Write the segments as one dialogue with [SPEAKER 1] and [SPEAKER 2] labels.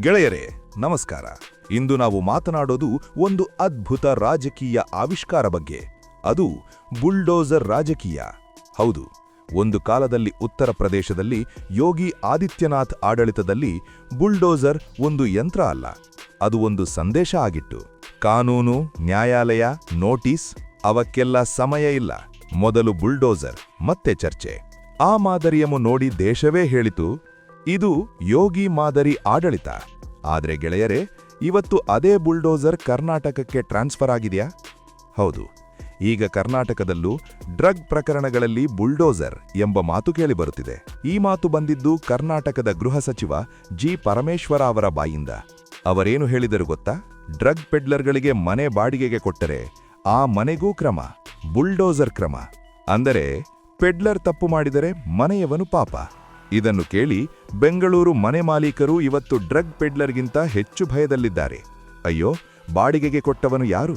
[SPEAKER 1] ಗೆಳೆಯರೇ ನಮಸ್ಕಾರ. ಇಂದು ನಾವು ಮಾತನಾಡೋದು ಒಂದು ಅದ್ಭುತ ರಾಜಕೀಯ ಆವಿಷ್ಕಾರ ಬಗ್ಗೆ. ಅದು ಬುಲ್ಡೋಜರ್ ರಾಜಕೀಯ. ಹೌದು, ಒಂದು ಕಾಲದಲ್ಲಿ ಉತ್ತರ ಪ್ರದೇಶದಲ್ಲಿ ಯೋಗಿ ಆದಿತ್ಯನಾಥ್ ಆಡಳಿತದಲ್ಲಿ ಬುಲ್ಡೋಜರ್ ಒಂದು ಯಂತ್ರ ಅಲ್ಲ, ಅದು ಒಂದು ಸಂದೇಶ ಆಗಿತ್ತು. ಕಾನೂನು, ನ್ಯಾಯಾಲಯ, ನೋಟಿಸ್ ಅವಕ್ಕೆಲ್ಲ ಸಮಯ ಇಲ್ಲ. ಮೊದಲು ಬುಲ್ಡೋಜರ್, ಮತ್ತೆ ಚರ್ಚೆ. ಆ ಮಾದರಿಯನ್ನು ನೋಡಿ ದೇಶವೇ ಹೇಳಿತು, ಇದು ಯೋಗಿ ಮಾದರಿ ಆಡಳಿತ. ಆದರೆ ಗೆಳೆಯರೇ, ಇವತ್ತು ಅದೇ ಬುಲ್ಡೋಜರ್ ಕರ್ನಾಟಕಕ್ಕೆ ಟ್ರಾನ್ಸ್ಫರ್ ಆಗಿದೆಯಾ? ಹೌದು, ಈಗ ಕರ್ನಾಟಕದಲ್ಲೂ ಡ್ರಗ್ ಪ್ರಕರಣಗಳಲ್ಲಿ ಬುಲ್ಡೋಜರ್ ಎಂಬ ಮಾತು ಕೇಳಿಬರುತ್ತಿದೆ. ಈ ಮಾತು ಬಂದಿದ್ದು ಕರ್ನಾಟಕದ ಗೃಹ ಸಚಿವ ಜಿ ಪರಮೇಶ್ವರ ಅವರ ಬಾಯಿಂದ. ಅವರೇನು ಹೇಳಿದರು ಗೊತ್ತಾ? ಡ್ರಗ್ ಪೆಡ್ಲರ್ಗಳಿಗೆ ಮನೆ ಬಾಡಿಗೆಗೆ ಕೊಟ್ಟರೆ ಆ ಮನೆಗೂ ಕ್ರಮ, ಬುಲ್ಡೋಜರ್ ಕ್ರಮ. ಅಂದರೆ ಪೆಡ್ಲರ್ ತಪ್ಪು ಮಾಡಿದರೆ ಮನೆಯವನು ಪಾಪ. ಇದನ್ನು ಕೇಳಿ ಬೆಂಗಳೂರು ಮನೆ ಮಾಲೀಕರು ಇವತ್ತು ಡ್ರಗ್ ಪೆಡ್ಲರ್ಗಿಂತ ಹೆಚ್ಚು ಭಯದಲ್ಲಿದ್ದಾರೆ. ಅಯ್ಯೋ, ಬಾಡಿಗೆಗೆ ಕೊಟ್ಟವನು ಯಾರು?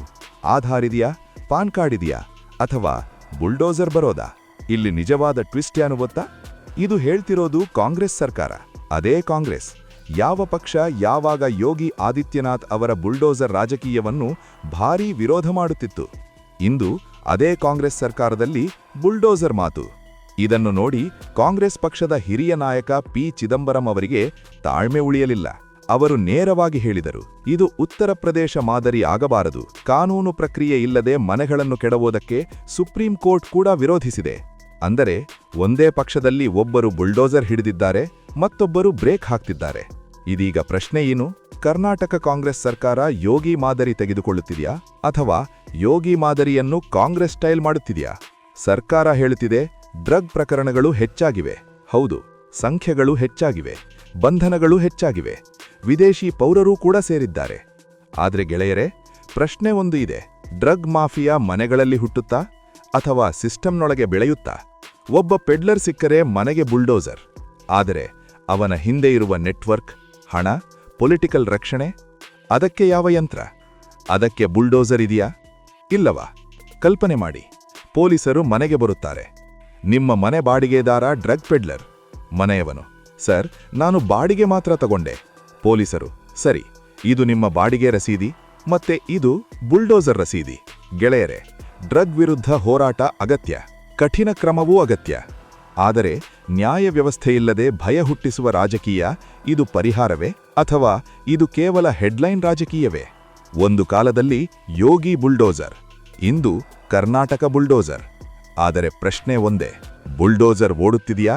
[SPEAKER 1] ಆಧಾರ್ ಇದೆಯಾ, ಪಾನ್ ಕಾರ್ಡ್ ಇದೆಯಾ, ಅಥವಾ ಬುಲ್ಡೋಜರ್ ಬರೋದಾ? ಇಲ್ಲಿ ನಿಜವಾದ ಟ್ವಿಸ್ಟ್ ಏನು ಗೊತ್ತಾ? ಇದು ಹೇಳ್ತಿರೋದು ಕಾಂಗ್ರೆಸ್ ಸರ್ಕಾರ. ಅದೇ ಕಾಂಗ್ರೆಸ್ ಯಾವ ಪಕ್ಷ ಯಾವಾಗ ಯೋಗಿ ಆದಿತ್ಯನಾಥ್ ಅವರ ಬುಲ್ಡೋಜರ್ ರಾಜಕೀಯವನ್ನು ಭಾರೀ ವಿರೋಧ ಮಾಡುತ್ತಿತ್ತು, ಇಂದು ಅದೇ ಕಾಂಗ್ರೆಸ್ ಸರ್ಕಾರದಲ್ಲಿ ಬುಲ್ಡೋಜರ್ ಮಾತು. ಇದನ್ನು ನೋಡಿ ಕಾಂಗ್ರೆಸ್ ಪಕ್ಷದ ಹಿರಿಯ ನಾಯಕ ಪಿ ಚಿದಂಬರಂ ಅವರಿಗೆ ತಾಳ್ಮೆ ಉಳಿಯಲಿಲ್ಲ. ಅವರು ನೇರವಾಗಿ ಹೇಳಿದರು, ಇದು ಉತ್ತರ ಪ್ರದೇಶ ಮಾದರಿ ಆಗಬಾರದು. ಕಾನೂನು ಪ್ರಕ್ರಿಯೆ ಇಲ್ಲದೆ ಮನೆಗಳನ್ನು ಕೆಡವೋದಕ್ಕೆ ಸುಪ್ರೀಂ ಕೋರ್ಟ್ ಕೂಡ ವಿರೋಧಿಸಿದೆ. ಅಂದರೆ ಒಂದೇ ಪಕ್ಷದಲ್ಲಿ ಒಬ್ಬರು ಬುಲ್ಡೋಜರ್ ಹಿಡಿದಿದ್ದಾರೆ, ಮತ್ತೊಬ್ಬರು ಬ್ರೇಕ್ ಹಾಕ್ತಿದ್ದಾರೆ. ಇದೀಗ ಪ್ರಶ್ನೆ ಏನು? ಕರ್ನಾಟಕ ಕಾಂಗ್ರೆಸ್ ಸರ್ಕಾರ ಯೋಗಿ ಮಾದರಿ ತೆಗೆದುಕೊಳ್ಳುತ್ತಿದೆಯಾ, ಅಥವಾ ಯೋಗಿ ಮಾದರಿಯನ್ನು ಕಾಂಗ್ರೆಸ್ ಸ್ಟೈಲ್ ಮಾಡುತ್ತಿದೆಯಾ? ಸರ್ಕಾರ ಹೇಳುತ್ತಿದೆ, ಡ್ರಗ್ ಪ್ರಕರಣಗಳು ಹೆಚ್ಚಾಗಿವೆ. ಹೌದು, ಸಂಖ್ಯೆಗಳು ಹೆಚ್ಚಾಗಿವೆ, ಬಂಧನಗಳು ಹೆಚ್ಚಾಗಿವೆ, ವಿದೇಶಿ ಪೌರರೂ ಕೂಡ ಸೇರಿದ್ದಾರೆ. ಆದರೆ ಗೆಳೆಯರೇ, ಪ್ರಶ್ನೆ ಒಂದು ಇದೆ. ಡ್ರಗ್ ಮಾಫಿಯಾ ಮನೆಗಳಲ್ಲಿ ಹುಟ್ಟುತ್ತಾ, ಅಥವಾ ಸಿಸ್ಟಮ್ನೊಳಗೆ ಬೆಳೆಯುತ್ತಾ? ಒಬ್ಬ ಪೆಡ್ಲರ್ ಸಿಕ್ಕರೆ ಮನೆಗೆ ಬುಲ್ಡೋಜರ್, ಆದರೆ ಅವನ ಹಿಂದೆ ಇರುವ ನೆಟ್ವರ್ಕ್, ಹಣ, ಪೊಲಿಟಿಕಲ್ ರಕ್ಷಣೆ, ಅದಕ್ಕೆ ಯಾವ ಯಂತ್ರ? ಅದಕ್ಕೆ ಬುಲ್ಡೋಜರ್ ಇದೆಯಾ, ಇಲ್ಲವಾ? ಕಲ್ಪನೆ ಮಾಡಿ, ಪೊಲೀಸರು ಮನೆಗೆ ಬರುತ್ತಾರೆ. ನಿಮ್ಮ ಮನೆ ಬಾಡಿಗೆದಾರ ಡ್ರಗ್ ಪೆಡ್ಲರ್. ಮನೆಯವನು, ಸರ್, ನಾನು ಬಾಡಿಗೆ ಮಾತ್ರ ತಗೊಂಡೆ. ಪೊಲೀಸರು, ಸರಿ, ಇದು ನಿಮ್ಮ ಬಾಡಿಗೆ ರಸೀದಿ, ಮತ್ತೆ ಇದು ಬುಲ್ಡೋಜರ್ ರಸೀದಿ. ಗೆಳೆಯರೇ, ಡ್ರಗ್ ವಿರುದ್ಧ ಹೋರಾಟ ಅಗತ್ಯ, ಕಠಿಣ ಕ್ರಮವೂ ಅಗತ್ಯ. ಆದರೆ ನ್ಯಾಯ ವ್ಯವಸ್ಥೆಯಿಲ್ಲದೆ ಭಯ ಹುಟ್ಟಿಸುವ ರಾಜಕೀಯ ಇದು ಪರಿಹಾರವೇ, ಅಥವಾ ಇದು ಕೇವಲ ಹೆಡ್ಲೈನ್ ರಾಜಕೀಯವೇ? ಒಂದು ಕಾಲದಲ್ಲಿ ಯೋಗಿ ಬುಲ್ಡೋಜರ್, ಇಂದು ಕರ್ನಾಟಕ ಬುಲ್ಡೋಜರ್. ಆದರೆ ಪ್ರಶ್ನೆ ಒಂದೇ, ಬುಲ್ಡೋಜರ್ ಓಡುತ್ತಿದೆಯಾ,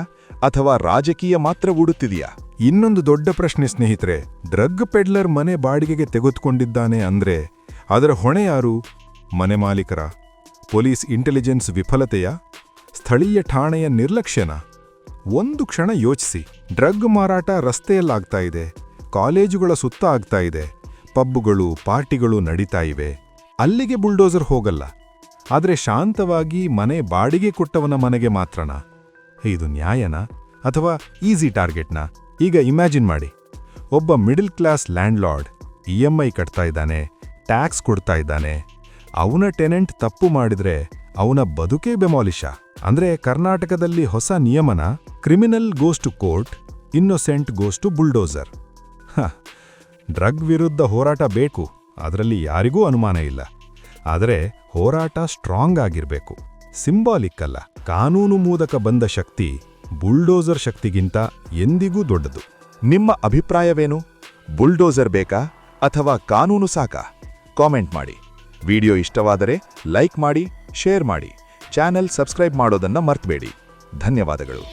[SPEAKER 1] ಅಥವಾ ರಾಜಕೀಯ ಮಾತ್ರ ಓಡುತ್ತಿದೆಯಾ?
[SPEAKER 2] ಇನ್ನೊಂದು ದೊಡ್ಡ ಪ್ರಶ್ನೆ ಸ್ನೇಹಿತರೆ, ಡ್ರಗ್ ಪೆಡ್ಲರ್ ಮನೆ ಬಾಡಿಗೆಗೆ ತೆಗೆದುಕೊಂಡಿದ್ದಾನೆ ಅಂದ್ರೆ ಅದರ ಹೊಣೆ ಯಾರು? ಮನೆ ಮಾಲೀಕರ? ಪೊಲೀಸ್ ಇಂಟೆಲಿಜೆನ್ಸ್ ವಿಫಲತೆಯ? ಸ್ಥಳೀಯ ಠಾಣೆಯ ನಿರ್ಲಕ್ಷ್ಯನ? ಒಂದು ಕ್ಷಣ ಯೋಚಿಸಿ. ಡ್ರಗ್ ಮಾರಾಟ ರಸ್ತೆಯಲ್ಲಾಗ್ತಾ ಇದೆ, ಕಾಲೇಜುಗಳ ಸುತ್ತ ಆಗ್ತಾ ಇದೆ, ಪಬ್ಗಳು, ಪಾರ್ಟಿಗಳು ನಡೀತಾ ಇವೆ. ಅಲ್ಲಿಗೆ ಬುಲ್ಡೋಜರ್ ಹೋಗಲ್ಲ. ಆದರೆ ಶಾಂತವಾಗಿ ಮನೆ ಬಾಡಿಗೆ ಕೊಟ್ಟವನ ಮನೆಗೆ ಮಾತ್ರನಾ? ಇದು ನ್ಯಾಯನಾ, ಅಥವಾ ಈಸಿ ಟಾರ್ಗೆಟ್ನಾ? ಈಗ ಇಮ್ಯಾಜಿನ್ ಮಾಡಿ, ಒಬ್ಬ ಮಿಡಲ್ ಕ್ಲಾಸ್ ಲ್ಯಾಂಡ್ಲಾರ್ಡ್ EMI ಕಟ್ತಾ ಇದ್ದಾನೆ, ಟ್ಯಾಕ್ಸ್ ಕೊಡ್ತಾ ಇದ್ದಾನೆ. ಅವನ ಟೆನೆಂಟ್ ತಪ್ಪು ಮಾಡಿದ್ರೆ ಅವನ ಬದುಕೇ ಬೆಮಾಲಿಶ. ಅಂದ್ರೆ ಕರ್ನಾಟಕದಲ್ಲಿ ಹೊಸ ನಿಯಮನ, criminal goes to court, innocent goes to bulldozer. Drug ವಿರುದ್ಧ ಹೋರಾಟ ಬೇಕು, ಅದರಲ್ಲಿ ಯಾರಿಗೂ ಅನುಮಾನ ಇಲ್ಲ. ಆದರೆ ಹೋರಾಟ ಸ್ಟ್ರಾಂಗ್ ಆಗಿರಬೇಕು, ಸಿಂಬಾಲಿಕ್ ಅಲ್ಲ. ಕಾನೂನು ಮೂಲಕ ಬಂದ ಶಕ್ತಿ ಬುಲ್ಡೋಜರ್ ಶಕ್ತಿಗಿಂತ ಎಂದಿಗೂ ದೊಡ್ಡದು.
[SPEAKER 1] ನಿಮ್ಮ ಅಭಿಪ್ರಾಯವೇನು? ಬುಲ್ಡೋಜರ್ ಬೇಕಾ, ಅಥವಾ ಕಾನೂನು ಸಾಕಾ? ಕಾಮೆಂಟ್ ಮಾಡಿ. ವಿಡಿಯೋ ಇಷ್ಟವಾದರೆ ಲೈಕ್ ಮಾಡಿ, ಶೇರ್ ಮಾಡಿ. ಚಾನೆಲ್ ಸಬ್ಸ್ಕ್ರೈಬ್ ಮಾಡೋದನ್ನ ಮರ್ತ್ಬೇಡಿ. ಧನ್ಯವಾದಗಳು.